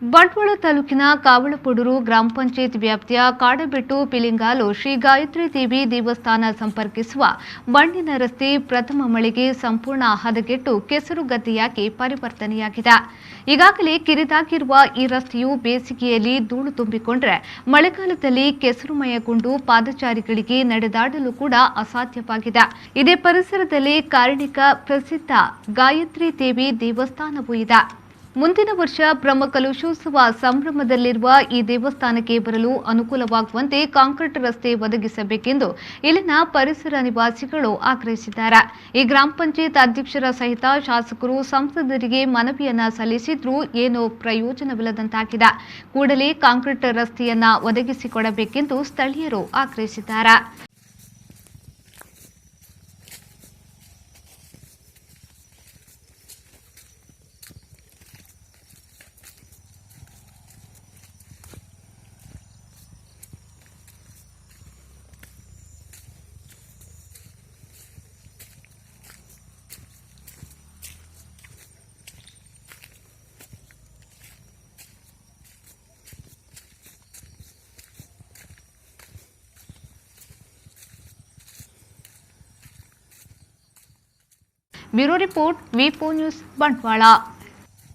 ಬಂಟ್ವಾಳ ತಾಲೂಕಿನ ಕಾವಳಪೊಡೂರು ಗ್ರಾಮ ಪಂಚಾಯತ್ ವ್ಯಾಪ್ತಿಯ ಕಾಡಬೆಟ್ಟು ಪಿಲಿಂಗಾಲು ಶ್ರೀ ಗಾಯತ್ರಿ ದೇವಿ ದೇವಸ್ಥಾನ ಸಂಪರ್ಕಿಸುವ ಮಣ್ಣಿನ ರಸ್ತೆ ಪ್ರಥಮ ಮಳೆಗೆ ಸಂಪೂರ್ಣ ಹದಗೆಟ್ಟು ಕೆಸರುಗದ್ದೆಯಾಗಿ ಪರಿವರ್ತನೆಯಾಗಿದೆ. ಈಗಾಗಲೇ ಕಿರಿದಾಗಿರುವ ಈ ರಸ್ತೆಯು ಬೇಸಿಗೆಯಲ್ಲಿ ಧೂಳು ತುಂಬಿಕೊಂಡರೆ ಮಳೆಗಾಲದಲ್ಲಿ ಕೆಸರುಮಯಗೊಂಡು ಪಾದಚಾರಿಗಳಿಗೆ ನಡೆದಾಡಲು ಕೂಡ ಅಸಾಧ್ಯವಾಗಿದೆ. ಇದೇ ಪರಿಸರದಲ್ಲಿ ಕಾರ್ಣಿಕ ಪ್ರಸಿದ್ಧ ಗಾಯತ್ರಿ ದೇವಿ ದೇವಸ್ಥಾನವೂ ಇದೆ. ಮುಂದಿನ ವರ್ಷ ಬ್ರಹ್ಮಕಲಶೋತ್ಸವ ಸಂಭ್ರಮದಲ್ಲಿರುವ ಈ ದೇವಸ್ಥಾನಕ್ಕೆ ಬರಲು ಅನುಕೂಲವಾಗುವಂತೆ ಕಾಂಕ್ರೀಟ್ ರಸ್ತೆ ಒದಗಿಸಬೇಕೆಂದು ಇಲ್ಲಿನ ಪರಿಸರ ನಿವಾಸಿಗಳು ಆಗ್ರಹಿಸಿದ್ದಾರೆ. ಈ ಗ್ರಾಮ ಪಂಚಾಯತ್ ಅಧ್ಯಕ್ಷರ ಸಹಿತ ಶಾಸಕರು ಸಂಸದರಿಗೆ ಮನವಿಯನ್ನ ಸಲ್ಲಿಸಿದ್ರೂ ಏನೋ ಪ್ರಯೋಜನವಿಲ್ಲದಂತಾಗಿದೆ. ಕೂಡಲೇ ಕಾಂಕ್ರೀಟ್ ರಸ್ತೆಯನ್ನ ಒದಗಿಸಿಕೊಡಬೇಕೆಂದು ಸ್ಥಳೀಯರು ಆಗ್ರಹಿಸಿದ್ದಾರೆ. ब्यूरो रिपोर्ट वी4 न्यूज़ बंटवाड़ा।